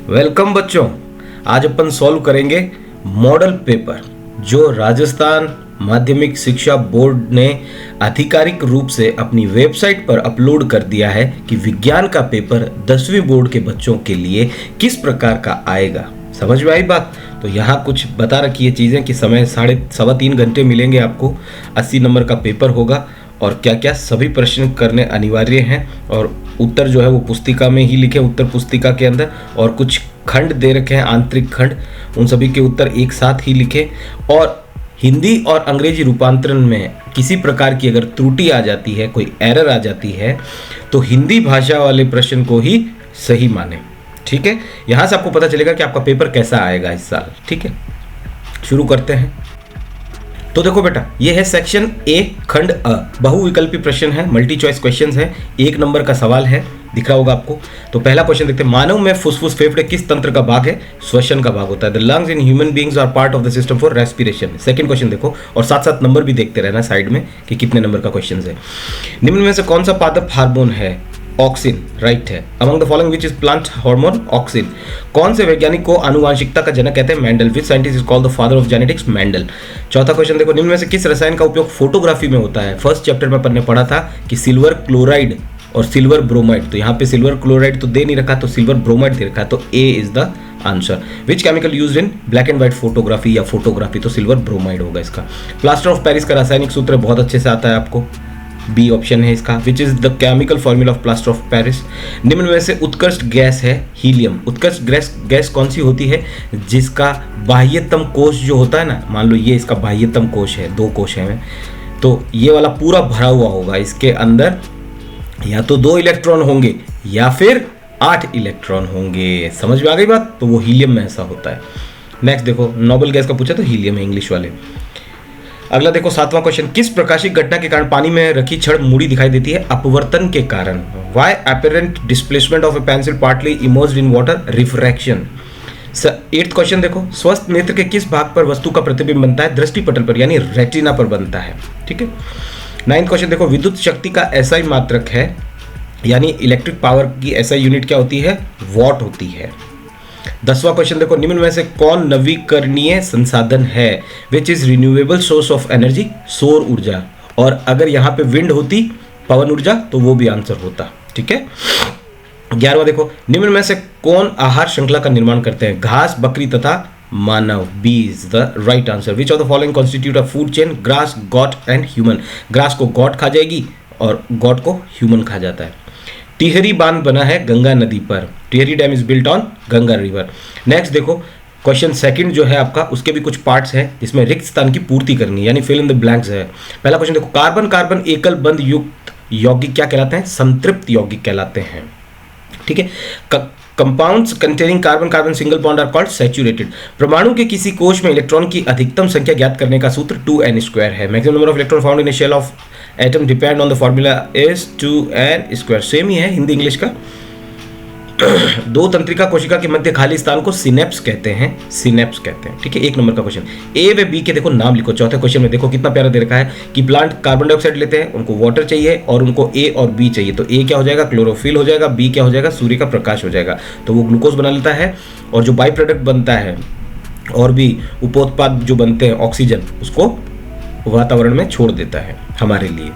Welcome बच्चों। आज अपन solve करेंगे मॉडल पेपर जो राजस्थान माध्यमिक शिक्षा बोर्ड ने आधिकारिक रूप से अपनी वेबसाइट पर अपलोड कर दिया है कि विज्ञान का पेपर 10वीं बोर्ड के बच्चों के लिए किस प्रकार का आएगा। समझ में आई बात? तो यहाँ कुछ बता रखी है चीज़ें कि समय 3.5 घंटे मिलेंगे आपको, 80 नंबर का पेपर होगा और क्या क्या सभी प्रश्न करने अनिवार्य हैं और उत्तर जो है वो पुस्तिका में ही लिखे, उत्तर पुस्तिका के अंदर, और कुछ खंड दे रखे हैं, आंतरिक खंड, उन सभी के उत्तर एक साथ ही लिखे। और हिंदी और अंग्रेजी रूपांतरण में किसी प्रकार की अगर त्रुटि आ जाती है, कोई एरर आ जाती है, तो हिंदी भाषा वाले प्रश्न को ही सही माने। ठीक है, यहाँ से आपको पता चलेगा कि आपका पेपर कैसा आएगा इस साल। ठीक है, शुरू करते हैं। तो देखो बेटा, ये है सेक्शन ए खंड अ, बहुविकल्पी प्रश्न है, मल्टी चॉइस क्वेश्चंस है, 1 नंबर का सवाल है, दिख रहा होगा आपको। तो पहला क्वेश्चन देखते हैं, मानव में फुसफुस फेफड़े किस तंत्र का भाग है? श्वसन का भाग होता है। The lungs in human beings are part of the system for respiration. Second question देखो और साथ साथ नंबर भी देखते रहना साइड में कि कितने नंबर का क्वेश्चन है। निम्न में से कौन सा पादप हार्मोन है? ऑक्सिन, राइट है। Among the following which is plant hormone? Auxin. कौन से वैज्ञानिक को आनुवांशिकता का जनक कहते हैं? Mendel. Which scientist is called the father of genetics? Mendel. चौथा क्वेश्चन देखो, निम्न में से किस रसायन का उपयोग फोटोग्राफी में होता है? फर्स्ट चैप्टर में अपन ने पढ़ा था कि सिल्वर क्लोराइड और सिल्वर ब्रोमाइड, तो यहाँ पे सिल्वर क्लोराइड तो दे नहीं रखा, तो सिल्वर ब्रोमाइड दे रखा, तो A is the answer. Which chemical used in black and white photography या फोटोग्राफी, तो सिल्वर ब्रोमाइड होगा इसका। प्लास्टर ऑफ पेरिस का रासायनिक सूत्र बहुत अच्छे से आता है आपको, बी ऑप्शन है इसका। Which is the chemical formula of plaster of Paris? निम्न में से उत्कृष्ट गैस है हीलियम। उत्कृष्ट गैस कौन सी होती है? जिसका बाह्यतम कोश जो होता है ना, मान लो ये इसका बाह्यतम कोश है, 2 कोश हैं, तो ये वाला पूरा भरा हुआ होगा, इसके अंदर या तो 2 इलेक्ट्रॉन होंगे या फिर 8 इलेक्ट्रॉन होंगे। समझ में आ गई बात? तो वो हीलियम में ऐसा होता है। नेक्स्ट देखो, नोबेल गैस का पूछा तो हीलियम है इंग्लिश वाले। अगला देखो 7वां क्वेश्चन, किस प्रकाशिक घटना के कारण पानी में रखी छड़ मुड़ी दिखाई देती है? अपवर्तन के कारण। Why apparent displacement of A pencil partly emerged in water? Refraction. 8th question देखो, स्वस्थ नेत्र के किस भाग पर वस्तु का प्रतिबिंब बनता है? दृष्टिपटल पर, यानी रेटिना पर बनता है। ठीक है। 9th क्वेश्चन देखो, विद्युत शक्ति का एसआई मात्रक है, यानी इलेक्ट्रिक पावर की एसआई यूनिट क्या होती है? वॉट होती है। 10वां क्वेश्चन देखो, निम्न में से कौन नवीकरणीय संसाधन है? Which is renewable source of energy? सौर ऊर्जा। और अगर यहाँ पे विंड होती, पवन ऊर्जा, तो वो भी आंसर होता। ठीक है। 11वां देखो, निम्न में से कौन आहार श्रृंखला का निर्माण करते हैं? घास, बकरी तथा मानव। B is the right answer. Which of the following constitute a food chain? Grass, goat and human. Grass को गॉट खा जाएगी और गॉट को ह्यूमन खा जाता है। टिहरी बांध बना है गंगा नदी पर। Tehri dam is built on Ganga river. Next देखो, क्वेश्चन सेकंड जो है आपका, उसके भी कुछ पार्ट्स हैं जिसमें रिक्त स्थान की पूर्ति करनी है, यानी फिल इन द ब्लैंक्स है। पहला क्वेश्चन देखो, कार्बन कार्बन एकल बंध युक्त यौगिक क्या कहलाते हैं? संतृप्त यौगिक कहलाते हैं। ठीक है। Compounds containing carbon carbon single bond are called saturated. परमाणु के किसी कोश में इलेक्ट्रॉन की अधिकतम संख्या ज्ञात करने का सूत्र 2n² है। Maximum number of electron found in a shell of atom depend on the formula is 2n²। Same ही है हिंदी इंग्लिश का। 2 तंत्रिका कोशिका के मध्य खाली स्थान को सिनेप्स कहते हैं, सिनेप्स कहते हैं। ठीक है। 1 नंबर का क्वेश्चन, ए व बी के देखो नाम लिखो। चौथे क्वेश्चन में देखो कितना प्यारा दे रखा है कि प्लांट कार्बन डाइऑक्साइड लेते हैं, उनको वाटर चाहिए और उनको ए और बी चाहिए। तो ए क्या हो जाएगा? क्लोरोफिल हो जाएगा। बी क्या हो जाएगा? सूर्य का प्रकाश हो जाएगा, तो वो ग्लूकोज बना लेता है। और जो बाई प्रोडक्ट बनता है और भी उपोत्पाद जो बनते हैं, ऑक्सीजन, उसको वातावरण में छोड़ देता है हमारे लिए।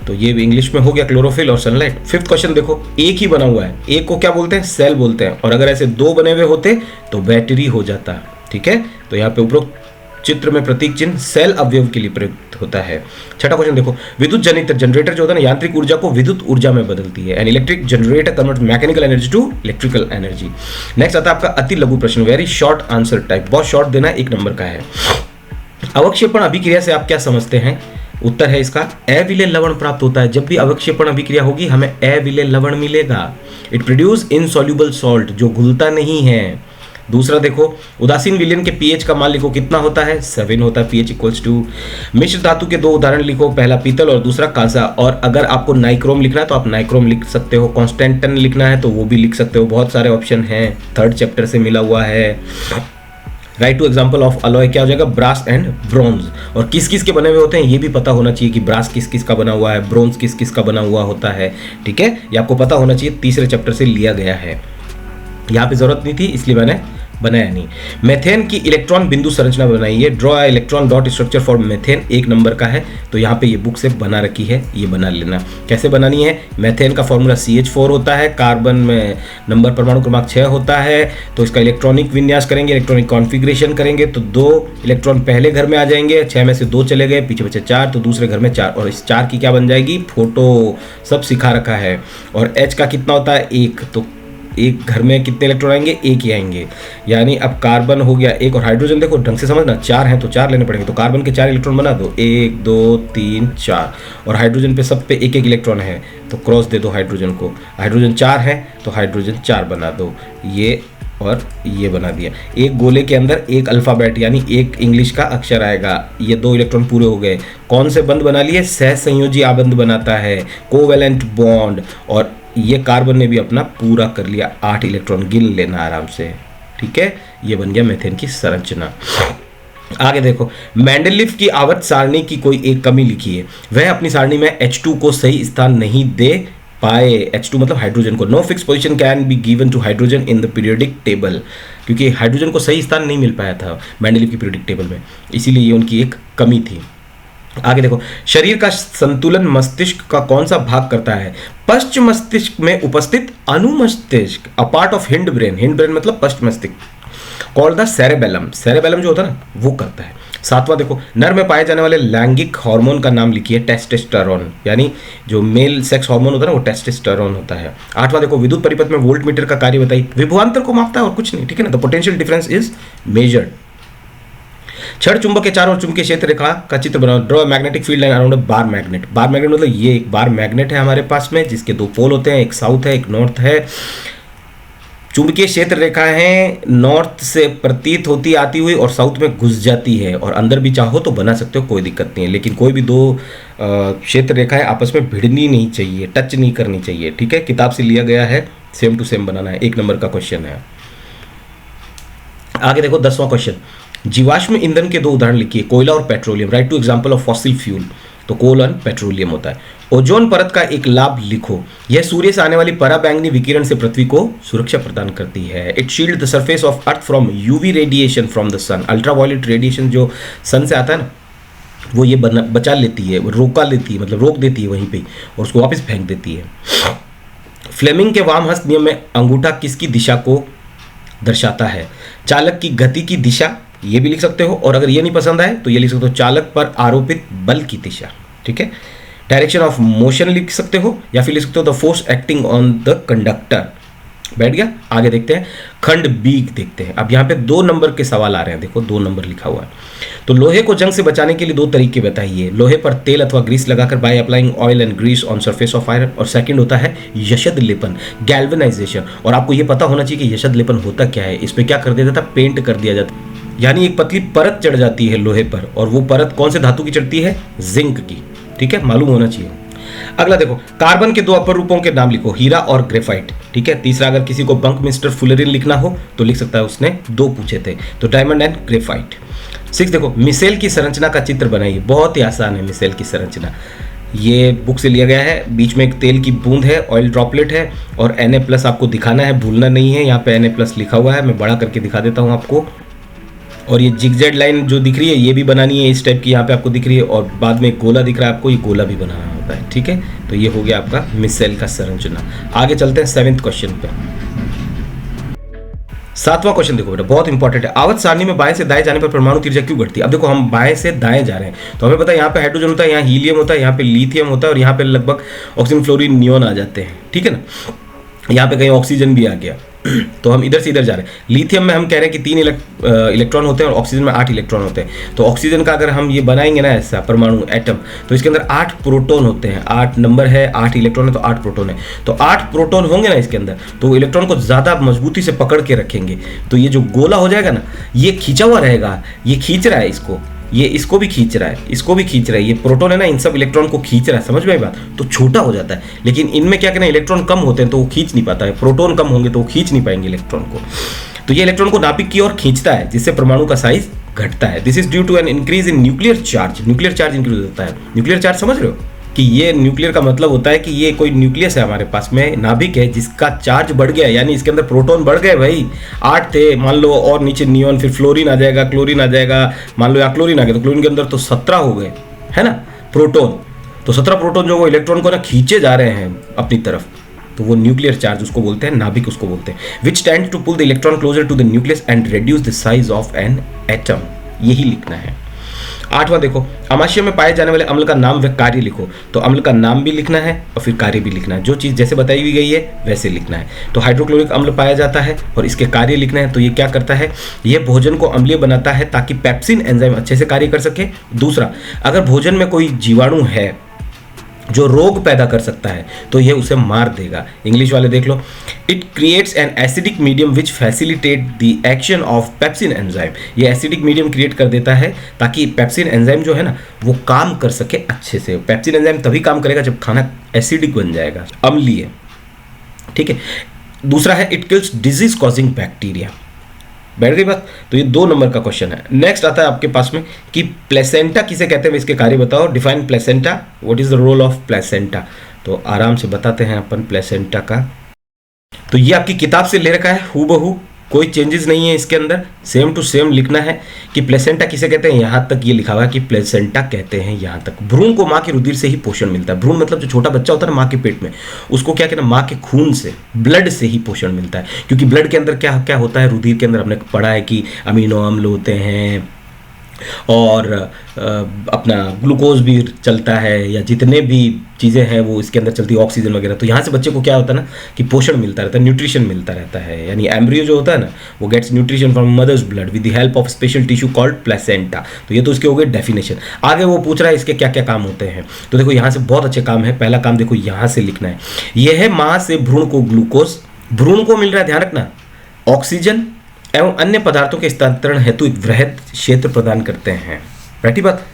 तो ये भी इंग्लिश में हो गया, क्लोरोफिल और सनलाइट। 5th क्वेश्चन देखो, एक ही बना हुआ है, एक को क्या बोलते हैं? सेल बोलते हैं। और अगर ऐसे 2 बने हुए होते तो बैटरी हो जाता। ठीक है। तो यहाँ पे उपरोक्त चित्र में प्रतीक चिन्ह सेल अवयव के लिए प्रयुक्त होता है। 6ठा क्वेश्चन देखो, विद्युत जनित्र जनरेटर जो होता है ना, यांत्रिक ऊर्जा को विद्युत ऊर्जा में बदलती है। An electric generator convert mechanical energy to electrical energy. Next आता है आपका अति लघु प्रश्न, वेरी शॉर्ट आंसर टाइप, बहुत शॉर्ट देना, 1 नंबर का है। अवक्षेपण अभिक्रिया से आप क्या समझते हैं? उत्तर है इसका अविलेय लवण प्राप्त होता है। जब भी अवक्षेपण अभिक्रिया होगी हमें अविलेय लवण मिलेगा। इट प्रोड्यूस इनसॉल्युबल सॉल्ट, जो घुलता नहीं है। दूसरा देखो, उदासीन विलयन के पीएच का मान लिखो, कितना होता है? 7 होता है। PH equals to. मिश्र धातु के 2 उदाहरण लिखो, पहला पीतल और दूसरा कांसा। और अगर आपको नाइक्रोम लिखना है तो आप नाइक्रोम लिख सकते हो, कॉन्स्टेंटन लिखना है तो वो भी लिख सकते हो, बहुत सारे ऑप्शन हैं, 3rd चैप्टर से मिला हुआ है। Write two example of alloy क्या हो जाएगा? Brass and bronze. और किस किस के बने हुए होते हैं ये भी पता होना चाहिए कि ब्रास किस किस का बना हुआ है, ब्रोंज किस किस का बना हुआ होता है। ठीक है, ये आपको पता होना चाहिए, 3रे चैप्टर से लिया गया है। यहाँ पे जरूरत नहीं थी इसलिए मैंने बनाया नहीं। मेथेन की इलेक्ट्रॉन बिंदु संरचना बनाई है, draw electron dot structure for methane, 1 number का है, तो यहाँ पे ये बुक से बना रखी है, ये बना लेना। कैसे बनानी है? मेथेन का फॉर्मूला CH4 होता है, कार्बन में नंबर परमाणु क्रमांक 6 होता है, तो इसका इलेक्ट्रॉनिक विन्यास करेंगे, इलेक्ट्रॉनिक कॉन्फ़िगरेशन करेंगे तो 2 इलेक्ट्रॉन पहले घर में आ जाएंगे, 6 में से 2 चले गए, पीछे बचे 4, तो दूसरे घर में 4, और इस 4 की क्या बन जाएगी? फोटो, सब सिखा रखा है। और H का कितना होता है? 1, तो एक घर में कितने इलेक्ट्रॉन आएंगे? 1 ही आएंगे। यानी अब कार्बन हो गया 1, और हाइड्रोजन देखो ढंग से समझना, 4 हैं तो 4 लेने पड़ेंगे, तो कार्बन के 4 इलेक्ट्रॉन बना दो, 1 2 3 4, और हाइड्रोजन पे सब पे 1 इलेक्ट्रॉन है तो क्रॉस दे दो हाइड्रोजन को। हाइड्रोजन 4 है तो हाइड्रोजन 4 बना दो, ये और ये बना दिया। एक गोले के अंदर एक अल्फ़ाबेट यानी एक इंग्लिश का अक्षर आएगा। ये 2 इलेक्ट्रॉन पूरे हो गए। कौन से बंध बना लिए? सहसंयोजी आबंध बनाता है, कोवेलेंट बॉन्ड। और ये कार्बन ने भी अपना पूरा कर लिया, 8 इलेक्ट्रॉन गिन लेना आराम से, ठीक है। ये बन गया मेथेन की संरचना। आगे देखो, मेंडलीफ की आवर्त सारणी की कोई एक कमी लिखी है। वह अपनी सारणी में H2 को सही स्थान नहीं दे पाए। H2 मतलब हाइड्रोजन को। No fix position can be given to hydrogen in the periodic table, क्योंकि हाइड्रोजन को सही स्थान नहीं मिल पाया था मेंडलीफ की पीरियोडिक टेबल में, इसीलिए ये उनकी एक कमी थी। आगे देखो, शरीर का संतुलन मस्तिष्क का कौन सा भाग करता है? पश्च मस्तिष्क में उपस्थित अनुमस्तिष्क, a part of hind brain. Hind brain मतलब पश्च मस्तिष्क, कॉल्ड द सेरेबेलम। सेरेबेलम जो होता है ना वो करता है। 7वां देखो, नर में पाए जाने वाले लैंगिक हार्मोन का नाम लिखिए। टेस्टोस्टेरोन, यानी जो मेल सेक्स हार्मोन होता है ना वो टेस्टोस्टेरोन होता है। 8वां देखो, विद्युत परिपथ में वोल्ट मीटर का कार्य बताइए। विभवांतर को मापता है और कुछ नहीं, ठीक है ना। The potential difference is measured. छड़ चुंबक के चारों ओर चुंबकीय क्षेत्र रेखा का चित्र बनाओ। Draw magnetic field line around a bar magnet. Bar magnet मतलब ये एक बार मैग्नेट है हमारे पास में, जिसके 2 पोल होते हैं, एक साउथ है एक नॉर्थ है। चुंबकीय क्षेत्र रेखा है नॉर्थ से प्रतीत होती आती हुई और साउथ में घुस जाती है, और अंदर भी चाहो तो बना सकते हो, कोई दिक्कत नहीं है, लेकिन कोई भी 2 क्षेत्र रेखाएं आपस में भिड़नी नहीं चाहिए, टच नहीं करनी चाहिए, ठीक है। किताब से लिया गया है, सेम टू सेम बनाना है, 1 नंबर का क्वेश्चन है। आगे देखो 10वां क्वेश्चन, जीवाश्म ईंधन के 2 उदाहरण लिखिए। कोयला और petroleum. Write two example of fossil fuel, तो कोल और पेट्रोलियम होता है। ओजोन परत का एक लाभ लिखो। यह सूर्य से आने वाली पराबैंगनी विकिरण से पृथ्वी को सुरक्षा प्रदान करती है। It shield the surface of earth from UV radiation from the sun. Ultraviolet radiation जो सन से आता है ना वो ये बचा लेती है, रोका लेती है, मतलब रोक देती है वहीं पे, और उसको वापस फेंक देती है। फ्लेमिंग के वाम हस्त नियम में अंगूठा किसकी दिशा को दर्शाता है? चालक की गति की दिशा, ये भी लिख सकते हो, और अगर ये नहीं पसंद आए तो ये लिख सकते हो चालक पर आरोपित बल की दिशा, ठीक है। डायरेक्शन ऑफ मोशन लिख सकते हो, या फिर लिख सकते हो the force acting on the conductor. बैठ गया। आगे देखते हैं, खंड बी देखते हैं। अब यहाँ पे 2 नंबर के सवाल आ रहे हैं, देखो 2 नंबर लिखा हुआ है। तो लोहे को जंग से बचाने के लिए 2 तरीके बताइए। लोहे पर तेल अथवा ग्रीस लगाकर by applying oil and grease on surface of iron, और सेकंड होता है यशद लेपन, गैल्वेनाइजेशन। और आपको ये पता होना चाहिए कि यशद लेपन होता क्या है। इस पर क्या कर दिया जाता है? पेंट कर दिया जाता है, यानी एक पतली परत चढ़ जाती है लोहे पर, और वो परत कौन से धातु की चढ़ती है? जिंक की, ठीक है, मालूम होना चाहिए। अगला देखो, कार्बन के 2 अपर रूपों के नाम लिखो, हीरा और ग्रेफाइट, ठीक है। तीसरा, अगर किसी को बंक मिस्टर फुलरिन लिखना हो तो लिख सकता है, उसने 2 पूछे थे, तो डायमंड एंड ग्रेफाइट। 6 देखो, मिसेल की संरचना का चित्र बनाइए। बहुत ही आसान है मिसेल की संरचना, ये बुक से लिया गया है। बीच में एक तेल की बूंद है, ऑयल ड्रॉपलेट है, और Na+ आपको दिखाना है, भूलना नहीं है। यहाँ पे Na+ लिखा हुआ है, मैं बड़ा करके दिखा देता हूँ आपको। और ये जिगजैग लाइन जो दिख रही है ये भी बनानी है, इस टाइप की यहाँ पे आपको दिख रही है, और बाद में एक गोला दिख रहा है आपको, ये गोला भी बनाना होता है, ठीक है। तो ये हो गया आपका मिसेल का संरचना। आगे चलते हैं 7वें क्वेश्चन पे। 7वां क्वेश्चन देखो बेटा, बहुत इंपॉर्टेंट है। आवर्त सारणी में बाएं से दाएं जाने पर परमाणु त्रिज्या क्यों घटती है? अब देखो हम बाएं से दाएं जा रहे हैं, तो हमें पता है यहाँ पे हाइड्रोजन होता है, यहाँ हीलियम होता है, यहाँ पे लिथियम होता है, और यहाँ पे लगभग ऑक्सीजन, फ्लोरीन, नियोन आ जाते हैं, ठीक है ना। यहाँ पे कहीं ऑक्सीजन भी आ गया, तो हम इधर से इधर जा रहे हैं। लिथियम में हम कह रहे हैं कि 3 इलेक्ट्रॉन होते हैं, और ऑक्सीजन में 8 इलेक्ट्रॉन होते हैं। तो ऑक्सीजन का अगर हम ये बनाएंगे ना ऐसा परमाणु, एटम, तो इसके अंदर 8 प्रोटॉन होते हैं। 8 नंबर है, 8 इलेक्ट्रॉन है, तो 8 प्रोटॉन है। तो 8 प्रोटॉन होंगे ना इसके अंदर, तो इलेक्ट्रॉन को ज़्यादा मजबूती से पकड़ के रखेंगे। तो ये जो गोला हो जाएगा ना, ये खींचा हुआ रहेगा, ये खींच रहा है इसको, ये इसको भी खींच रहा है, इसको भी खींच रहा है। ये प्रोटॉन है ना, इन सब इलेक्ट्रॉन को खींच रहा है, समझ में आई बात? तो छोटा हो जाता है। लेकिन इनमें क्या कहना है, इलेक्ट्रॉन कम होते हैं तो वो खींच नहीं पाता है, प्रोटॉन कम होंगे तो वो खींच नहीं पाएंगे इलेक्ट्रॉन को। तो ये इलेक्ट्रॉन को नाभिक की ओर खींचता है, जिससे परमाणु का साइज घटता है। This is due to an increase in nuclear charge. Nuclear charge increase होता है। न्यूक्लियर चार्ज समझ रहे हो? कि ये न्यूक्लियर का मतलब होता है कि ये कोई न्यूक्लियस है हमारे पास में, नाभिक है जिसका चार्ज बढ़ गया, यानी इसके अंदर प्रोटॉन बढ़ गए भाई। 8 थे मान लो, और नीचे नियॉन, फिर फ्लोरीन आ जाएगा, क्लोरीन आ जाएगा, मान लो या क्लोरीन आ गया, तो क्लोरीन के अंदर तो 17 हो गए, है ना प्रोटॉन। तो 17 प्रोटॉन जो वो इलेक्ट्रॉन को ना खींचे जा रहे हैं अपनी तरफ, तो वो न्यूक्लियर चार्ज उसको बोलते हैं, नाभिक उसको बोलते हैं। Which tend to pull the electron closer to the nucleus and reduce the size of an atom. यही लिखना है। 8वां देखो, अमाशय में पाए जाने वाले अम्ल का नाम व कार्य लिखो। तो अम्ल का नाम भी लिखना है और फिर कार्य भी लिखना है, जो चीज़ जैसे बताई हुई गई है वैसे लिखना है। तो हाइड्रोक्लोरिक अम्ल पाया जाता है और इसके कार्य लिखना है। तो ये क्या करता है, ये भोजन को अम्लीय बनाता है ताकि पेप्सिन एंजाइम अच्छे से कार्य कर सके। दूसरा, अगर भोजन में कोई जीवाणु है जो रोग पैदा कर सकता है तो यह उसे मार देगा। इंग्लिश वाले देख लो, it creates an acidic medium which facilitate the action of pepsin enzyme. ये एसिडिक मीडियम क्रिएट कर देता है ताकि पेप्सिन एंजाइम जो है ना वो काम कर सके अच्छे से। पेप्सिन एंजाइम तभी काम करेगा जब खाना एसिडिक बन जाएगा, अम्लीय, ठीक है। दूसरा है, it kills disease causing bacteria. बैठ गई बात। तो ये 2 नंबर का क्वेश्चन है। नेक्स्ट आता है आपके पास में कि प्लेसेंटा किसे कहते हैं, इसके कार्य बताओ। Define placenta, what is the role of placenta. तो आराम से बताते हैं अपन प्लेसेंटा का। तो ये आपकी किताब से ले रखा है हूबहू, कोई चेंजेस नहीं है इसके अंदर, सेम टू सेम लिखना है कि प्लेसेंटा किसे कहते हैं। यहाँ तक ये लिखा हुआ है कि प्लेसेंटा कहते हैं यहाँ तक। भ्रूण को माँ के रुधिर से ही पोषण मिलता है। भ्रूण मतलब जो छोटा बच्चा होता है ना माँ के पेट में, उसको क्या कहना, माँ के खून से, ब्लड से ही पोषण मिलता है। क्योंकि ब्लड के अंदर क्या क्या होता है, रुधिर के अंदर हमने पढ़ा है कि अमीनो अम्ल होते हैं और अपना ग्लूकोज भी चलता है, या जितने भी चीज़ें हैं वो इसके अंदर चलती है, ऑक्सीजन वगैरह। तो यहाँ से बच्चे को क्या होता है ना कि पोषण मिलता रहता है, न्यूट्रिशन मिलता रहता है। यानी एम्ब्रियो जो होता है ना वो gets nutrition from mother's blood with the help of special tissue called placenta. तो ये तो इसके हो गए डेफिनेशन। आगे वो पूछ रहा है इसके क्या क्या काम होते हैं। तो देखो यहाँ से बहुत अच्छे काम है। पहला काम देखो यहाँ से लिखना है, यह है माँ से भ्रूण को ग्लूकोज, भ्रूण को मिल रहा है, ध्यान रखना, ऑक्सीजन एवं अन्य पदार्थों के हस्तांतरण हेतु एक वृहद क्षेत्र प्रदान करते हैं। बैठी बात।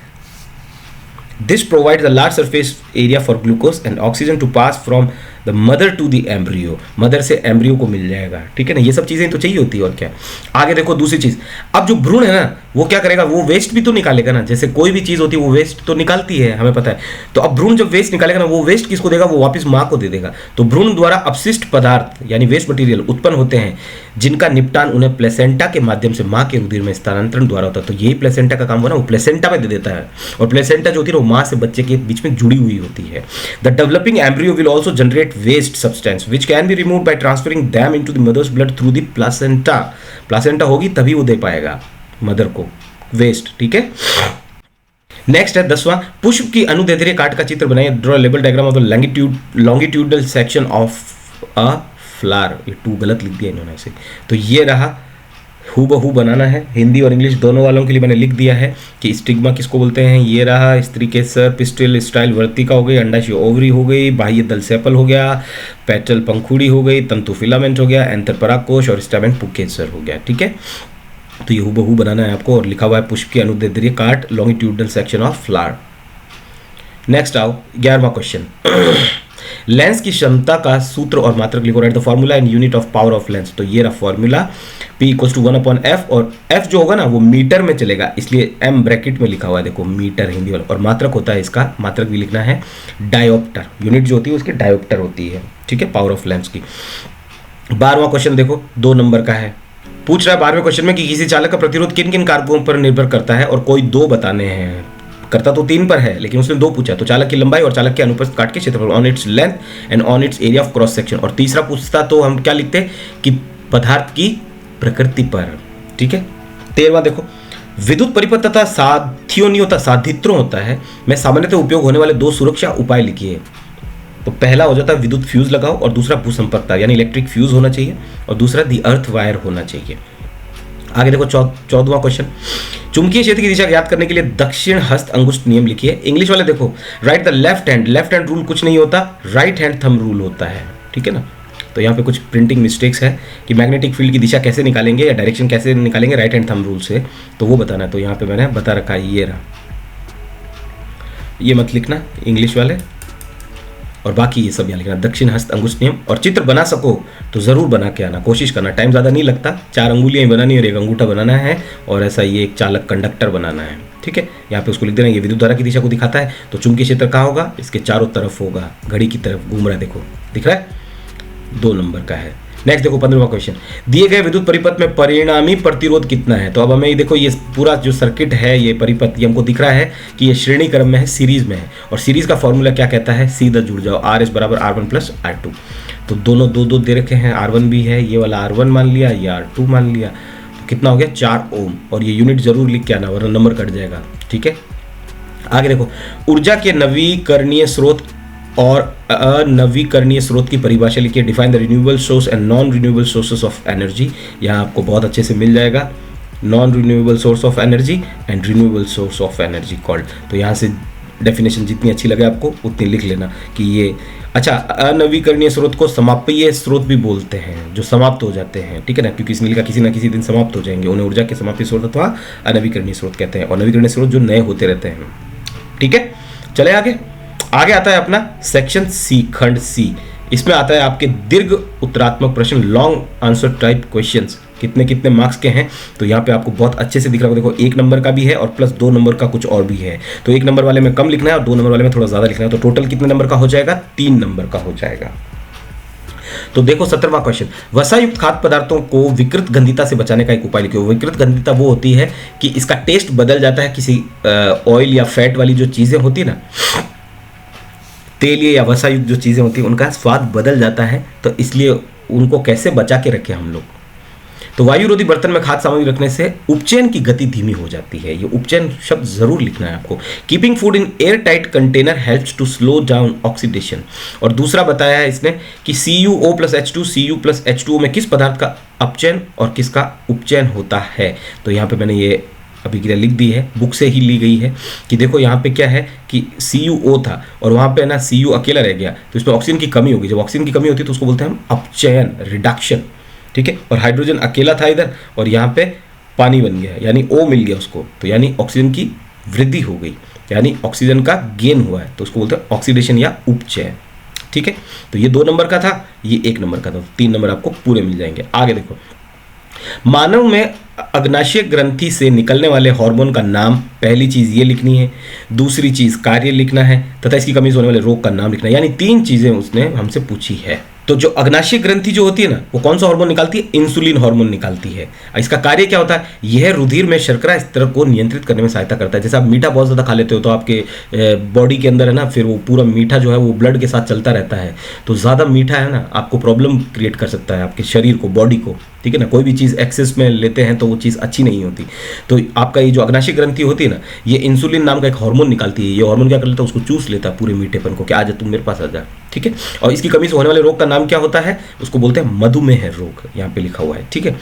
This provides a large surface area for glucose and oxygen to pass from the mother to the embryo. Mother से एम्ब्रियो को मिल जाएगा, ठीक है ना। ये सब चीज़ें तो चाहिए होती है और क्या। आगे देखो दूसरी चीज़, अब जो भ्रूण है ना वो क्या करेगा, वो वेस्ट भी तो निकालेगा ना। जैसे कोई भी चीज़ होती है वो वेस्ट तो निकालती है, हमें पता है। तो अब भ्रूण जब वेस्ट निकालेगा ना, वो वेस्ट किसको देगा, वो वापस माँ को दे देगा। तो भ्रूण द्वारा अपशिष्ट पदार्थ यानी वेस्ट मटीरियल उत्पन्न होते हैं जिनका निपटान उन्हें प्लेसेंटा के माध्यम से माँ के रुधिर में स्थानांतरण द्वारा होता है। तो यही प्लेसेंटा का काम हो ना, वो प्लेसेंटा में दे देता है। और प्लेसेंटा जो होती है वो माँ से बच्चे के बीच में जुड़ी हुई होती है। The developing embryo will also generate waste substance which can be remove by transferring them into the mother's blood through the placenta. Placenta होगी तभी वो दे पाएगा मदर को वेस्ट, ठीक है। नेक्स्ट है 10वां, पुष्प की अनुदैर्ध्य काट का चित्र बनाइए। Draw label diagram of the longitudinal section of a flower. ये 2 गलत लिख दिया इन्होंने ऐसे। तो ये रहा, हूबहू बनाना है। हिंदी और इंग्लिश दोनों वालों के लिए मैंने लिख दिया है कि स्टिग्मा किसको बोलते हैं। ये रहा, स्त्री केसर, पिस्टिल स्टाइल वर्तिका हो गई, अंडाशय ओवरी हो गई, बाह्य दल सेपल हो गया, पेटल पंखुड़ी हो गई, तंतु फिलामेंट हो गया, एंथर परागकोश और स्टैमेन पुकेसर हो गया, ठीक है। तो ये हूबहू बनाना है आपको। और लिखा हुआ है पुष्प की अनुदैर्ध्य काट longitudinal section of flower. Next आओ 11वां क्वेश्चन, लेंस की क्षमता का सूत्र और मात्रक लिखो। Right the formula and unit of power of lens. तो ये रहा फॉर्मूला, P = 1/f, और f जो होगा ना वो मीटर में चलेगा, इसलिए m ब्रैकेट में लिखा हुआ है, देखो मीटर हिंदी वाला। और मात्रक होता है इसका, मात्रक भी लिखना है डायोप्टर। यूनिट जो होती है उसकी डायोप्टर होती है, ठीक है, पावर ऑफ लेंस की। 12वां क्वेश्चन देखो 2 नंबर का है। पूछ रहा है 12वें क्वेश्चन में कि किसी चालक का प्रतिरोध किन किन कारकों पर निर्भर करता है, और कोई 2 बताने हैं। करता तो 3 पर है लेकिन उसने 2 पूछा। तो चालक की लंबाई और चालक के अनुप्रस्थ काट के क्षेत्रफल, on its length and on it's area of cross section. और तीसरा पूछता तो हम क्या लिखते कि पदार्थ की प्रकृति पर, ठीक है। 13वां देखो, विद्युत परिपथ तथा साथियों नहीं होता, साधित्रों होता है, में सामान्यतः उपयोग होने वाले 2 सुरक्षा उपाय लिखिए। तो पहला हो जाता है विद्युत फ्यूज लगाओ, और दूसरा भूसंपर्कता यानी इलेक्ट्रिक फ्यूज होना चाहिए, और दूसरा दी अर्थ वायर होना चाहिए। आगे देखो 14वां क्वेश्चन, चुंबकीय क्षेत्र की दिशा ज्ञात करने के लिए दक्षिण हस्त अंगुष्ठ नियम लिखिए। इंग्लिश वाले देखो, right the left hand rule कुछ नहीं होता, राइट हैंड थंब रूल होता है, ठीक है ना। तो यहाँ पे कुछ प्रिंटिंग मिस्टेक्स है कि मैग्नेटिक फील्ड की दिशा कैसे निकालेंगे या डायरेक्शन कैसे निकालेंगे राइट हैंड थंब रूल से, तो वो बताना है। तो यहाँ पे मैंने बता रखा है, ये रहा, ये मत लिखना इंग्लिश वाले, और बाकी ये सब यहाँ लिखना, दक्षिण हस्त अंगुष्ठ नियम। और चित्र बना सको तो ज़रूर बना के आना, कोशिश करना, टाइम ज़्यादा नहीं लगता, 4 अंगुलियाँ ही बनानी और 1 अंगूठा बनाना है, और ऐसा ये एक चालक कंडक्टर बनाना है, ठीक है, यहाँ पे उसको लिख देना, ये विद्युत धारा की दिशा को दिखाता है। तो चुंबकीय क्षेत्र कहाँ होगा, इसके चारों तरफ होगा, घड़ी की तरफ घूम रहा है, देखो दिख रहा है, 2 नंबर का है। नेक्स्ट देखो 15वां क्वेश्चन, दिए गए विद्युत परिपथ में परिणामी प्रतिरोध कितना है। तो अब हमें देखो ये पूरा जो सर्किट है, ये परिपथ, ये हमको दिख रहा है कि ये श्रेणी क्रम में है, सीरीज में है, और सीरीज का फॉर्मूला क्या कहता है, सीधा जुड़ जाओ, आर एस बराबर R1 प्लस R2। तो दोनों 2 दे रखे हैं, R1 भी है, ये वाला R1 मान लिया, ये R2 मान लिया, तो कितना हो गया 4 ओम, और ये यूनिट जरूर लिख के आना वरना नंबर कट जाएगा, ठीक है। आगे देखो, ऊर्जा के नवीकरणीय स्रोत और अनवीकरणीय स्रोत की परिभाषा लिखिए, define the renewable source and non renewable sources of energy. यहाँ आपको बहुत अच्छे से मिल जाएगा, non renewable source of energy and renewable source of energy called. तो यहाँ से डेफिनेशन जितनी अच्छी लगे आपको उतनी लिख लेना कि ये, अच्छा, अनवीकरणीय स्रोत को समाप्य स्रोत भी बोलते हैं, जो समाप्त हो जाते हैं, ठीक है ना, क्योंकि इसमें लिखा किसी ना किसी दिन समाप्त हो जाएंगे, उन्हें ऊर्जा के समाप्य स्रोत अथवा अनवीकरणीय स्रोत कहते हैं, और नवीकरणीय स्रोत जो नए होते रहते हैं, ठीक है। चले आगे आता है अपना सेक्शन सी, खंड सी। इसमें आता है आपके दीर्घ उत्तरात्मक प्रश्न, लॉन्ग आंसर टाइप क्वेश्चंस, कितने मार्क्स के हैं। तो यहाँ पे आपको बहुत अच्छे से दिख रहा होगा, देखो 1 नंबर का भी है और प्लस 2 नंबर का कुछ और भी है। तो 1 नंबर वाले में कम लिखना है और 2 नंबर वाले में थोड़ा ज्यादा लिखना है। तो टोटल कितने नंबर का हो जाएगा, 3 नंबर का हो जाएगा। तो देखो 17वां क्वेश्चन, वसायुक्त खाद्य पदार्थों को विकृत गंधिता से बचाने का एक उपाय लिखो। विकृत गंधिता वो होती है कि इसका टेस्ट बदल जाता है, किसी ऑयल या फैट वाली जो चीजें होती है ना, तेलीय या वसायुक्त जो चीजें होती हैं, उनका स्वाद बदल जाता है, तो इसलिए उनको कैसे बचा के रखें हम लोग। तो वायुरोधी बर्तन में खाद्य सामग्री रखने से उपचयन की गति धीमी हो जाती है, ये उपचयन शब्द जरूर लिखना है आपको। Keeping food in air tight container helps to slow down oxidation. और दूसरा बताया है इसने कि CuO plus H2 Cu plus H2O में किस पदार्थ का अपचयन और किसका उपचयन होता है। तो यहाँ पे मैंने ये अभी क्रिया लिख दी है, बुक से ही ली गई है, कि देखो यहाँ पे क्या है कि CuO था और वहाँ पे ना Cu अकेला रह गया, तो इसमें ऑक्सीजन की कमी होगी। जब ऑक्सीजन की कमी होती है तो उसको बोलते हैं हम अपचयन, रिडक्शन, ठीक है। और हाइड्रोजन अकेला था इधर और यहाँ पे पानी बन गया, यानी O मिल गया उसको, तो यानी ऑक्सीजन की वृद्धि हो गई, यानी ऑक्सीजन का गेन हुआ है, तो उसको बोलते हैं ऑक्सीडेशन या उपचयन, ठीक है। तो ये 2 नंबर का था, ये 1 नंबर का था, 3 नंबर आपको पूरे मिल जाएंगे। आगे देखो, मानव में अग्नाशय ग्रंथि से निकलने वाले हार्मोन का नाम, पहली चीज ये लिखनी है, दूसरी चीज कार्य लिखना है, तथा इसकी कमी से होने वाले रोग का नाम लिखना है। यानी 3 चीजें उसने हमसे पूछी है। तो जो अग्नाशय ग्रंथि जो होती है ना, वो कौन सा हार्मोन निकालती है, इंसुलिन हार्मोन निकालती है। इसका कार्य क्या होता है, यह रुधिर में शर्करा स्तर को नियंत्रित करने में सहायता करता है। जैसे आप मीठा बहुत ज्यादा खा लेते हो तो आपके बॉडी के अंदर है ना, फिर वो पूरा मीठा जो है वो ब्लड के साथ चलता रहता है, तो ज्यादा मीठा है ना आपको प्रॉब्लम क्रिएट कर सकता है आपके शरीर को, बॉडी को, ठीक है ना। कोई भी चीज़ एक्सेस में लेते हैं तो वो चीज़ अच्छी नहीं होती। तो आपका ये जो अग्नाशय ग्रंथि होती है ना, ये इंसुलिन नाम का एक हार्मोन निकालती है। ये हार्मोन क्या कर लेता है, उसको चूस लेता है पूरे मीठेपन को, कि आ जा तुम मेरे पास आ जा, ठीक है। और इसकी कमी से होने वाले रोग का नाम क्या होता है, उसको बोलते हैं मधुमेह रोग, यहाँ पे लिखा हुआ है, ठीक है।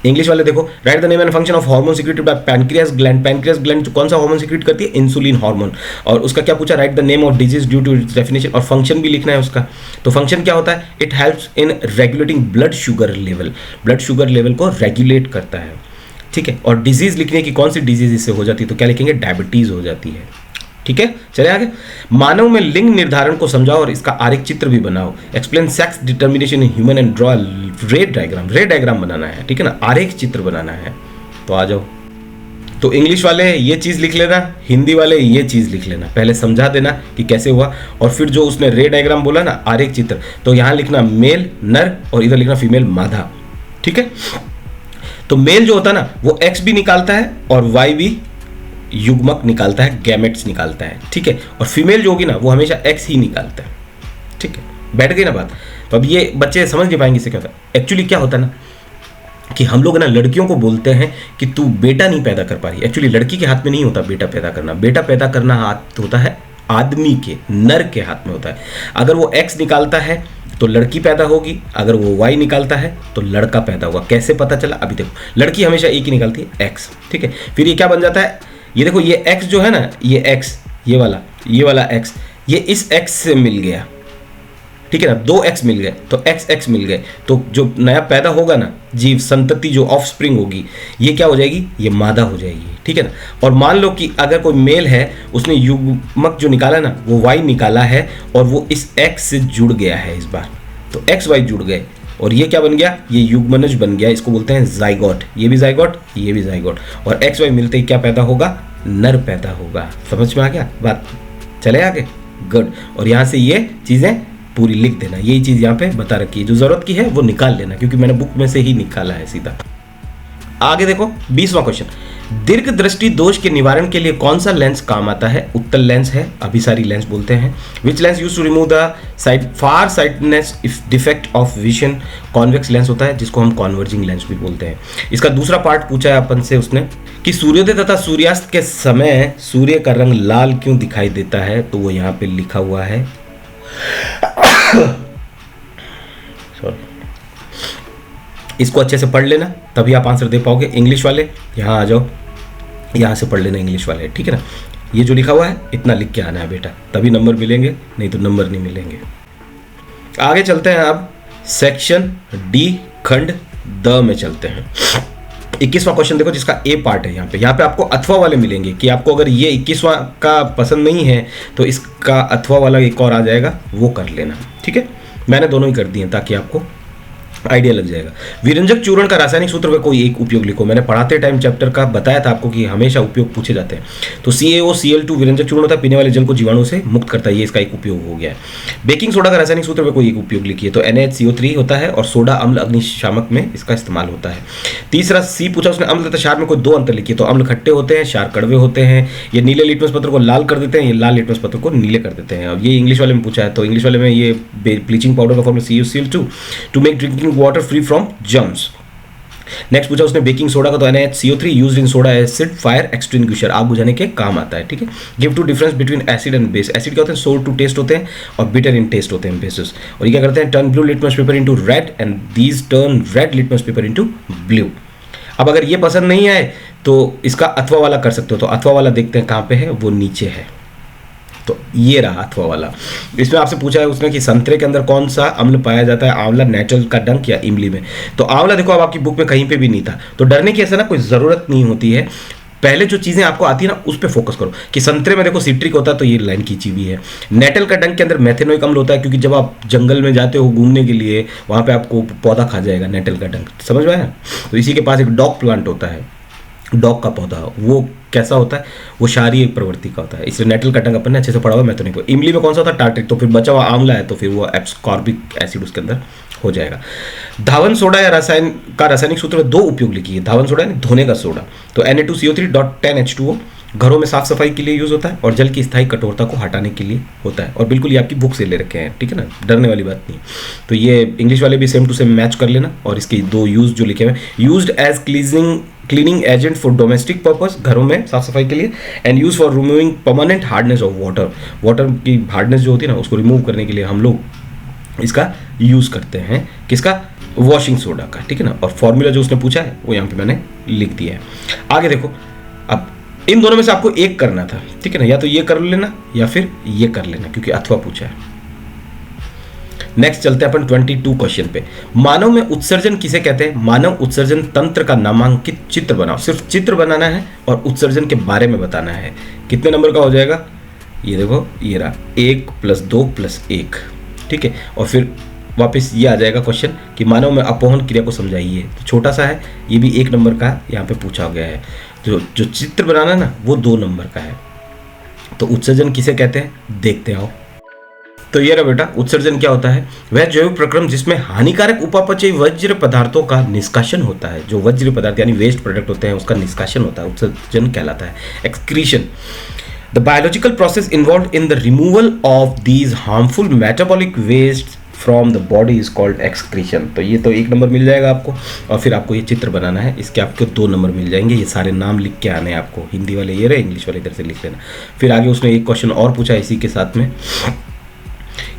इंग्लिश वाले देखो, right the name and function of hormone secreted by pancreas gland. Pancreas gland कौन सा हार्मोन सीक्रेट करती है, इंसुलिन हार्मोन। और उसका क्या पूछा, write the name of disease due to its definition, और फंक्शन भी लिखना है उसका। तो फंक्शन क्या होता है, it helps in regulating blood sugar level, blood sugar level को रेगुलेट करता है, ठीक है। और डिजीज लिखने की, कौन सी डिजीज इससे हो जाती है, तो क्या लिखेंगे, डायबिटीज हो जाती है, ठीक है। चले आगे, मानव में लिंग निर्धारण को समझाओ और इसका आरेख चित्र भी बनाओ। Explain sex determination in human and draw ray diagram. Ray diagram बनाना है, ठीक है ना, आरेख चित्र बनाना है। तो आ जाओ। तो इंग्लिश वाले ये चीज लिख लेना, हिंदी वाले ये चीज लिख लेना, पहले समझा देना कि कैसे हुआ, और फिर जो उसने रे डायग्राम बोला ना, आरेख चित्र, तो यहां लिखना मेल नर और इधर लिखना फीमेल मादा, ठीक है। तो मेल जो होता है ना, वो एक्स भी निकालता है और वाई भी युग्मक निकालता है, गैमेट्स निकालता है, ठीक है। और फीमेल जो होगी ना, वो हमेशा एक्स ही निकालता है, ठीक है। बैठ गई ना बात। तो अब ये बच्चे समझ नहीं पाएंगे इससे क्या होता है। एक्चुअली क्या होता है ना, कि हम लोग ना लड़कियों को बोलते हैं कि तू बेटा नहीं पैदा कर पा रही। एक्चुअली लड़की के हाथ में नहीं होता बेटा पैदा करना। बेटा पैदा करना हाथ होता है आदमी के, नर के हाथ में होता है। अगर वो एक्स निकालता है तो लड़की पैदा होगी, अगर वो वाई निकालता है तो लड़का पैदा होगा। कैसे पता चला, अभी देखो, लड़की हमेशा एक ही निकालती है, एक्स, ठीक है। फिर ये क्या बन जाता है, ये देखो, ये x जो है ना, ये x, ये वाला x, ये इस x से मिल गया, ठीक है ना, 2x मिल गए तो x मिल गए। तो जो नया पैदा होगा ना जीव, संतति जो ऑफस्प्रिंग होगी, ये क्या हो जाएगी, ये मादा हो जाएगी, ठीक है ना। और मान लो कि अगर कोई मेल है, उसने युग्मक जो निकाला ना, वो y निकाला है और वो इस x से जुड़ गया है इस बार, तो XY जुड़ गए और ये क्या बन गया, ये युग्मनज बन गया। इसको बोलते हैं जाइगोट। ये भी जाइगोट, ये भी जाइगोट, और XY मिलते ही क्या पैदा होगा, नर पैदा होगा। समझ में आ गया बात? चले आगे, गुड। और यहाँ से ये चीज़ें पूरी लिख देना, यही चीज़ यहाँ पे बता रखी है, जो ज़रूरत की है वो निकाल लेना, क्योंकि मैंने बुक में से ही निकाला है सीधा। आगे देखो 20वां क्वेश्चन, दीर्घ दृष्टि दोष के निवारण के लिए कौन सा लेंस काम आता है? उत्तल लेंस है, अभिसारी लेंस बोलते हैं। Which lens use to remove the side far sightness if defect of vision? Convex lens होता है, जिसको हम कॉन्वर्जिंग लेंस भी बोलते हैं। इसका दूसरा पार्ट पूछा है अपन से उसने कि सूर्योदय तथा सूर्यास्त के समय सूर्य का रंग लाल क्यों दिखाई देता है? तो वो यहाँ पे लिखा हुआ है इसको अच्छे से पढ़ लेना, तभी आप आंसर दे पाओगे। इंग्लिश वाले यहाँ आ जाओ, यहाँ से पढ़ लेना इंग्लिश वाले, ठीक है ना। ये जो लिखा हुआ है इतना लिख के आना है बेटा, तभी नंबर मिलेंगे, नहीं तो नंबर नहीं मिलेंगे। आगे चलते हैं, अब सेक्शन डी खंड द में चलते हैं। 21वां क्वेश्चन देखो, जिसका ए पार्ट है। यहाँ पे आपको अथवा वाले मिलेंगे कि आपको अगर ये 21वां का पसंद नहीं है तो इसका अथवा वाला एक और आ जाएगा, वो कर लेना, ठीक है। मैंने दोनों ही कर दिए ताकि आपको आइडिया लग जाएगा। विरंजक चूर्ण का रासायनिक सूत्र में कोई एक उपयोग लिखो। मैंने पढ़ाते टाइम चैप्टर का बताया था आपको कि हमेशा उपयोग पूछे जाते हैं। तो CaOCl2 विरंजक चूर्ण होता है, पीने वाले जल को जीवाणु से मुक्त करता है, ये इसका एक उपयोग हो गया है। बेकिंग सोडा का रासायनिक सूत्र में कोई एक उपयोग लिखिए। तो NaHCO3 होता है और सोडा अम्ल अग्निशामक में इसका इस्तेमाल होता है। तीसरा सी पूछा उसने, अम्ल तथा क्षार में कोई दो अंतर लिखिए। तो अम्ल खट्टे होते हैं, क्षार कड़वे होते हैं। ये नीले लिटमस पत्र को लाल कर देते हैं, ये लाल लिटमस पत्र को नीले कर देते हैं। अब ये इंग्लिश वाले में पूछा है, तो इंग्लिश वाले में ये ब्लीचिंग पाउडर का formula CaOCl2 to make drinking water free from germs. Next पूछा उसने बेकिंग सोडा का, तो NaHCO3 used in soda acid fire extinguisher, आग बुझाने के काम आता है, ठीक है। Give two difference between acid and base. Acid क्या होते हैं? सोर टू टेस्ट होते हैं और बिटर इन टेस्ट होते हैं बेसिस। और ये क्या करते हैं? Turn blue litmus paper into red and these turn red litmus paper into blue. अब अगर ये पसंद नहीं आए तो इसका अथवा वाला कर सकते हो। तो अथवा वाला देखते हैं कहाँ पे है, वो नीचे है। तो ये रहा अथवा वाला। इसमें आपसे पूछा है उसने कि संतरे के अंदर कौन सा अम्ल पाया जाता है? आंवला, नेचुरल का डंक या इमली में? तो आंवला देखो अब आपकी बुक में कहीं पे भी नहीं था, तो डरने की ऐसा ना कोई ज़रूरत नहीं होती है। पहले जो चीज़ें आपको आती है ना उस पर फोकस करो कि संतरे में देखो सिट्रिक होता है, तो ये लाइन खींची हुई है। नेटल का डंक के अंदर मेथेनोइक अम्ल होता है, क्योंकि जब आप जंगल में जाते हो घूमने के लिए वहाँ पे आपको पौधा खा जाएगा नेटल का डंक, समझ में आया? तो इसी के पास एक डॉग प्लांट होता है, डॉग का पौधा, वो कैसा होता है? वो क्षारीय प्रवृत्ति का होता है, इसलिए नेटल का डंक अपन ने अच्छे से पढ़ा हुआ मेथेनोइक। इमली में कौन सा होता है? टार्ट्रिक। तो फिर बचा हुआ आंवला है, तो फिर वो एब्सकॉर्बिक एसिड उसके अंदर हो जाएगा। धावन सोडा या रासायनिक सूत्र में दो उपयोग लिखिए। धावन सोडा यानी धोने का सोडा, तो Na2CO3.10H2O घरों में साफ सफाई के लिए यूज होता है और जल की स्थायी कठोरता को हटाने के लिए होता है। और बिल्कुल ये आपकी बुक से ले रखे हैं, ठीक है ना, डरने वाली बात नहीं। तो ये इंग्लिश वाले भी सेम टू सेम मैच कर लेना। और इसके दो यूज जो लिखे हुए, used as cleaning agent for domestic purpose, घरों में साफ सफाई के लिए, and use for removing permanent hardness of water की हार्डनेस जो होती है ना उसको रिमूव करने के लिए हम लोग इसका यूज करते हैं। किसका? वॉशिंग सोडा का, ठीक है ना। और फॉर्मूला जो उसने पूछा है वो यहाँ पे मैंने लिख दिया है। आगे देखो, अब इन दोनों में से आपको एक करना था, ठीक है ना, या तो ये कर लेना या फिर ये कर लेना, क्योंकि अथवा पूछा है। नेक्स्ट चलते हैं अपन 22 क्वेश्चन पे। मानव में उत्सर्जन किसे कहते हैं? मानव उत्सर्जन तंत्र का नामांकित चित्र बनाओ। सिर्फ चित्र बनाना है और उत्सर्जन के बारे में बताना है। कितने नंबर का हो जाएगा? ये देखो, ये रहा 1 + 2 + 1, ठीक है। और फिर वापस ये आ जाएगा क्वेश्चन कि मानव में अपोहन क्रिया को समझाइए। तो छोटा सा है, ये भी 1 नंबर का यहाँ पे पूछा गया है। जो चित्र बनाना ना वो 2 नंबर का है। तो उत्सर्जन किसे कहते हैं देखते आओ। तो ये रहा बेटा, उत्सर्जन क्या होता है? वह जैव प्रक्रम जिसमें हानिकारक उपापचयी वज्र पदार्थों का निष्कासन होता है। जो वज्र पदार्थ यानी वेस्ट प्रोडक्ट होते हैं उसका निष्कासन होता है, उत्सर्जन कहलाता है। Excretion, the biological process involve in the removal of these harmful metabolic waste from the body is called excretion. तो ये तो 1 नंबर मिल जाएगा आपको। और फिर आपको ये चित्र बनाना है, इसके आपको 2 नंबर मिल जाएंगे। ये सारे नाम लिख के आने हैं आपको, हिंदी वाले ये रहे, इंग्लिश वाले इधर से लिख लेना। फिर आगे उसने एक क्वेश्चन और पूछा इसी के साथ में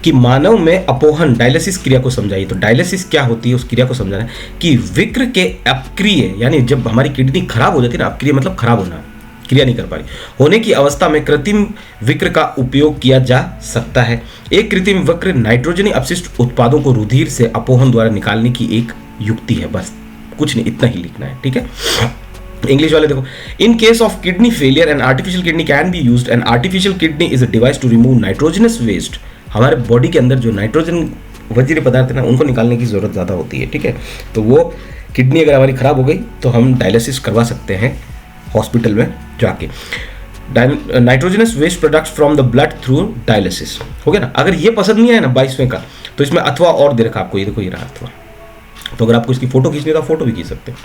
कि मानव में अपोहन डायलिसिस क्रिया को समझाइए। तो डायलिसिस क्या होती है उस क्रिया को समझाना है कि विक्र के अपक्रिय, यानी जब हमारी किडनी खराब हो जाती है ना, अपक्रिय मतलब खराब होना, क्रिया नहीं कर पा रही, होने की अवस्था में कृत्रिम विक्र का उपयोग किया जा सकता है। एक कृत्रिम विक्र नाइट्रोजनी अपशिष्ट उत्पादों को रुधिर से अपोहन द्वारा निकालने की एक युक्ति है। बस कुछ नहीं, इतना ही लिखना है, ठीक है। इंग्लिश वाले देखो, in case of kidney failure an artificial kidney can be used. An artificial kidney is a device to remove nitrogenous waste. हमारे बॉडी के अंदर जो नाइट्रोजन वज्र पदार्थ है ना उनको निकालने की जरूरत ज़्यादा होती है, ठीक है। तो वो किडनी अगर हमारी खराब हो गई तो हम डायलिसिस करवा सकते हैं हॉस्पिटल में जाके। Nitrogenous waste products from the blood through dialysis. हो गया ना। अगर ये पसंद नहीं आया ना 22वें का, तो इसमें अथवा और दे रखा आपको, ये देखो ये रहा अथवा। तो अगर आपको इसकी फोटो खींचनी है तो फोटो भी खींच सकते हैं।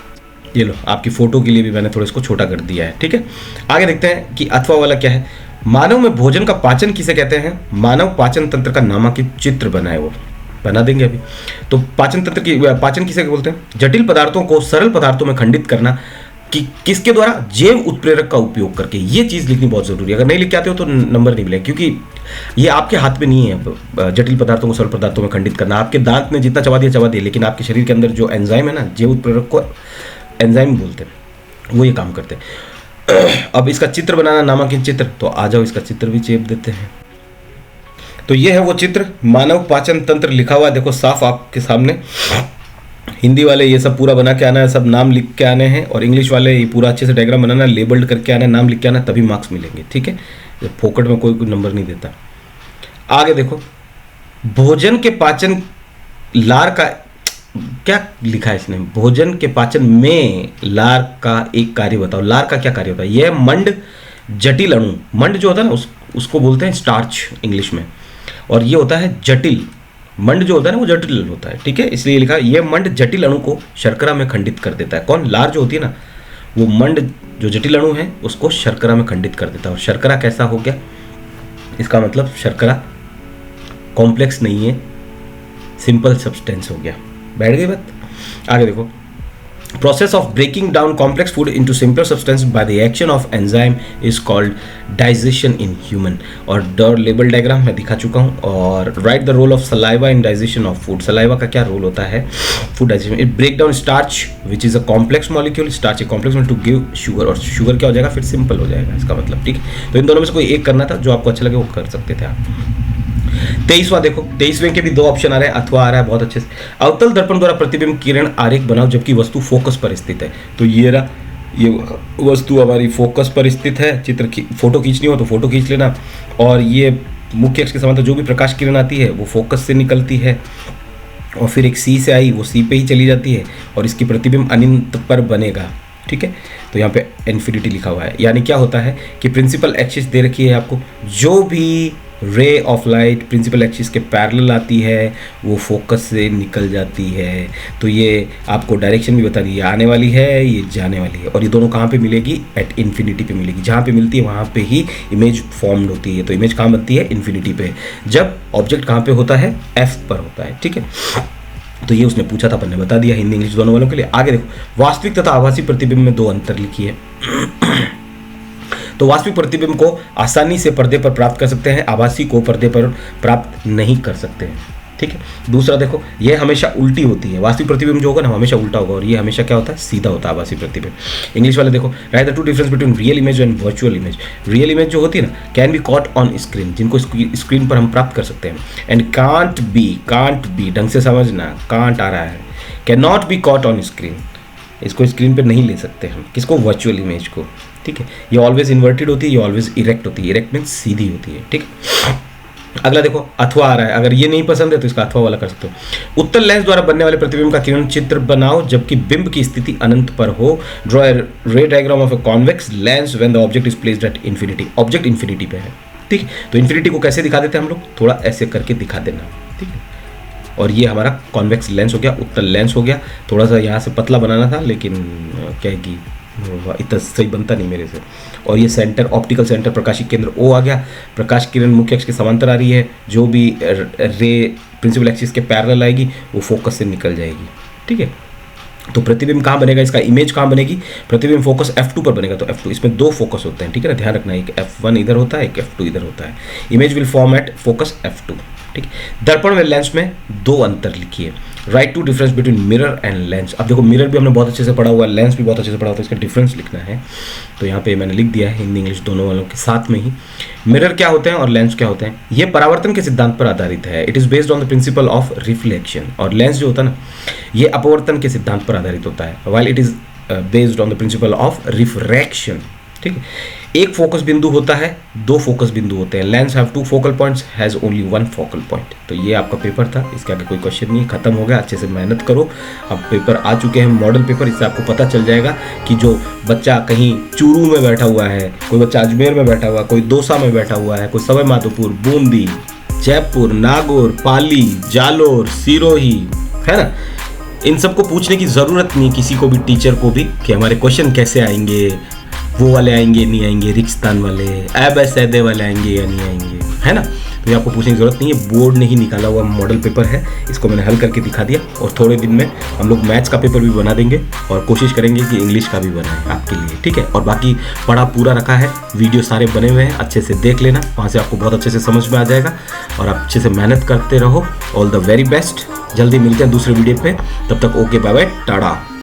ये लो, आपकी फोटो के लिए भी मैंने थोड़ा इसको छोटा कर दिया है। ठीक है, आगे देखते हैं कि अथवा वाला क्या है। मानव में भोजन का पाचन किसे कहते हैं? मानव पाचन तंत्र का नामांकित चित्र बनाए, वो बना देंगे अभी। तो पाचन तंत्र की पाचन किसे बोलते हैं? जटिल पदार्थों को सरल पदार्थों में खंडित करना, कि किसके द्वारा? जैव उत्प्रेरक का उपयोग करके। ये चीज लिखनी बहुत जरूरी है, अगर नहीं लिख के आते हो तो नंबर नहीं मिलेगा, क्योंकि ये आपके हाथ में नहीं है जटिल पदार्थों को सरल पदार्थों में खंडित करना। आपके दांत ने जितना चबा दिया, लेकिन आपके शरीर के अंदर जो एंजाइम है ना, जैव उत्प्रेरक को एंजाइम बोलते हैं, वो ये काम करते हैं। अब इसका चित्र बनाना, नामांकित चित्र, तो आ जाओ इसका चित्र भी चेप देते हैं। तो ये है वो चित्र, मानव पाचन तंत्र लिखा हुआ है, देखो साफ आपके सामने। हिंदी वाले ये सब पूरा बना के आना है, सब नाम लिख के आने हैं, और इंग्लिश वाले ये पूरा अच्छे से डायग्राम बनाना, लेबल्ड करके आना है, नाम लिख के आना, तभी मार्क्स मिलेंगे। ठीक है, फोकट में कोई नंबर नहीं देता। आगे देखो, भोजन के पाचन लार का क्या लिखा है इसने? भोजन के पाचन में लार का एक कार्य बताओ। लार का क्या कार्य होता है? यह मंड जटिल अणु, मंड जो होता है ना उसको बोलते हैं स्टार्च इंग्लिश में, और ये होता है जटिल। मंड जो होता है ना वो जटिल होता है। ठीक है, इसलिए लिखा ये मंड जटिल अणु को शर्करा में खंडित कर देता है। कौन? लार जो होती है ना, वो मंड जो जटिल अणु है उसको शर्करा में खंडित कर देता है। और शर्करा कैसा हो गया? इसका मतलब शर्करा कॉम्प्लेक्स नहीं है, सिंपल सब्सटेंस हो गया। बैठ गई बात? आगे देखो, process of breaking down complex food into simpler substance by the action of enzyme is called digestion in human. और लेबल डायग्राम मैं दिखा चुका हूँ। और write the role of saliva in digestion of food. Saliva का क्या role होता है food digestion? It break down starch which is a complex molecule, starch a complex to give sugar, और शुगर क्या हो जाएगा फिर? सिंपल हो जाएगा इसका मतलब। ठीक है, तो इन दोनों में से कोई एक करना था, जो आपको अच्छा लगे वो कर सकते थे आप। 23वां देखो, 23वें के भी दो ऑप्शन आ रहे हैं, अथवा आ रहा है बहुत अच्छे से। अवतल दर्पण द्वारा प्रतिबिंब किरण आरेख बनाओ जबकि वस्तु फोकस पर स्थित है। तो ये रहा, ये वस्तु हमारी फोकस पर स्थित है। चित्र की फोटो खींचनी हो तो फोटो खींच लेना। और ये मुख्य अक्ष के समांतर जो भी प्रकाश किरण आती है वो फोकस से निकलती है, और फिर एक सी से आई, वो सी पे ही चली जाती है, और इसकी प्रतिबिंब अनंत पर बनेगा। ठीक है, तो यहाँ पे इन्फिनिटी लिखा हुआ है। यानी क्या होता है कि प्रिंसिपल एक्सिस दे रखी है आपको, जो भी ray of light principal axis के पैरेलल आती है वो फोकस से निकल जाती है। तो ये आपको डायरेक्शन भी बता दी, ये आने वाली है, ये जाने वाली है, और ये दोनों कहाँ पे मिलेगी? एट इन्फिनिटी पे मिलेगी। जहाँ पे मिलती है वहाँ पे ही इमेज फॉर्म्ड होती है। तो इमेज कहाँ बनती है? इन्फिनिटी पे। जब ऑब्जेक्ट कहाँ पे होता है? एफ पर होता है। ठीक है, तो ये उसने पूछा था, अपन ने बता दिया, हिंदी इंग्लिश दोनों वालों के लिए। आगे देखो, वास्तविक तथा आभासी प्रतिबिंब में दो अंतर लिखिए। तो वास्तविक प्रतिबिंब को आसानी से पर्दे पर प्राप्त कर सकते हैं, आभासी को पर्दे पर प्राप्त नहीं कर सकते हैं। ठीक है, दूसरा देखो, ये हमेशा उल्टी होती है। वास्तविक प्रतिबिंब जो होगा ना हमेशा उल्टा होगा, और ये हमेशा क्या होता है? सीधा होता है आभासी प्रतिबिंब। इंग्लिश वाले देखो, right the two difference between real image and virtual image. Real image जो होती है ना, can be caught on screen, जिनको स्क्रीन पर हम प्राप्त कर सकते हैं, एंड कांट बी, ढंग से समझना, कांट आ रहा है, can not be caught on screen, इसको स्क्रीन पर नहीं ले सकते हम। किसको? वर्चुअल इमेज को। ठीक है, ये ऑलवेज इन्वर्टेड होती है, ये ऑलवेज इरेक्ट होती है। इरेक्ट मीन्स सीधी होती है। ठीक है, अगला देखो, अथवा आ रहा है। अगर ये नहीं पसंद है तो इसका अथवा वाला कर सकते हो। उत्तल लेंस द्वारा बनने वाले प्रतिबिंब का किरण चित्र बनाओ जबकि बिंब की स्थिति अनंत पर हो। ड्रॉ ए रे diagram of a convex lens when the object is placed at infinity. Object infinity पे है। ठीक है, तो इन्फिनिटी को कैसे दिखा देते हैं हम लोग? थोड़ा ऐसे करके दिखा देना। ठीक है, और ये हमारा कॉन्वेक्स लेंस हो गया, उत्तल लेंस हो गया। थोड़ा सा यहाँ से पतला बनाना था, लेकिन क्या है कि इतना सही बनता नहीं मेरे से। और ये सेंटर, ऑप्टिकल सेंटर, प्रकाशिक केंद्र ओ आ गया। प्रकाश किरण मुख्य अक्ष के समांतर आ रही है, जो भी रे प्रिंसिपल एक्सिस के पैरेलल आएगी वो फोकस से निकल जाएगी। ठीक है, तो प्रतिबिंब कहाँ बनेगा? इसका इमेज कहाँ बनेगी? प्रतिबिंब फोकस F2 पर बनेगा। तो F2, इसमें दो फोकस होते हैं। ठीक है ना, ध्यान रखना, एक F1 इधर होता है, एक F2 इधर होता है। Image will form at focus F2। ठीक, दर्पण व लेंस में दो अंतर लिखिए। Write two difference between mirror and lens. अब देखो, मिरर भी हमने बहुत अच्छे से पढ़ा हुआ है, लेंस भी बहुत अच्छे से पढ़ा हुआ है, तो इसका डिफरेंस लिखना है। तो यहाँ पे मैंने लिख दिया है हिंदी इंग्लिश दोनों वालों के साथ में ही। मिरर क्या होते हैं और लेंस क्या होते हैं? ये परावर्तन के सिद्धांत पर आधारित है। It is based on the principle of reflection. और लेंस जो होता है ना, ये अपवर्तन के सिद्धांत पर आधारित होता है, while it is based on the principle of refraction. ठीक है। एक फोकस बिंदु होता है, 2 फोकस बिंदु होते हैं। Lens have 2 focal points, has only 1 focal point. तो ये आपका पेपर था, इसके आगे कोई क्वेश्चन नहीं, खत्म हो गया। अच्छे से मेहनत करो। अब पेपर आ चुके हैं मॉडल पेपर, इससे आपको पता चल जाएगा कि जो बच्चा कहीं चूरू में बैठा हुआ है, कोई बच्चा अजमेर में बैठा हुआ है, कोई दौसा में बैठा हुआ है, कोई सवाई माधोपुर, बूंदी, जयपुर, नागौर, पाली, जालोर, सिरोही, है ना, इन सबको पूछने की ज़रूरत नहीं किसी को भी, टीचर को भी, कि हमारे क्वेश्चन कैसे आएंगे, वो वाले आएंगे नहीं आएंगे, रिक्स्तान वाले, ऐबे वाले आएंगे या नहीं आएंगे, है ना। तो ये आपको पूछने की ज़रूरत नहीं है, बोर्ड ने ही निकाला हुआ मॉडल पेपर है, इसको मैंने हल करके दिखा दिया। और थोड़े दिन में हम लोग मैथ्स का पेपर भी बना देंगे और कोशिश करेंगे कि इंग्लिश का भी बनाएं आपके लिए, ठीक है। और बाकी पढ़ा पूरा रखा है, वीडियो सारे बने हुए हैं, अच्छे से देख लेना, वहाँ से आपको बहुत अच्छे से समझ में आ जाएगा। और आप अच्छे से मेहनत करते रहो। All the very best. जल्दी मिलते हैं दूसरे वीडियो पे, तब तक ओके, बाय बाय, टाटा।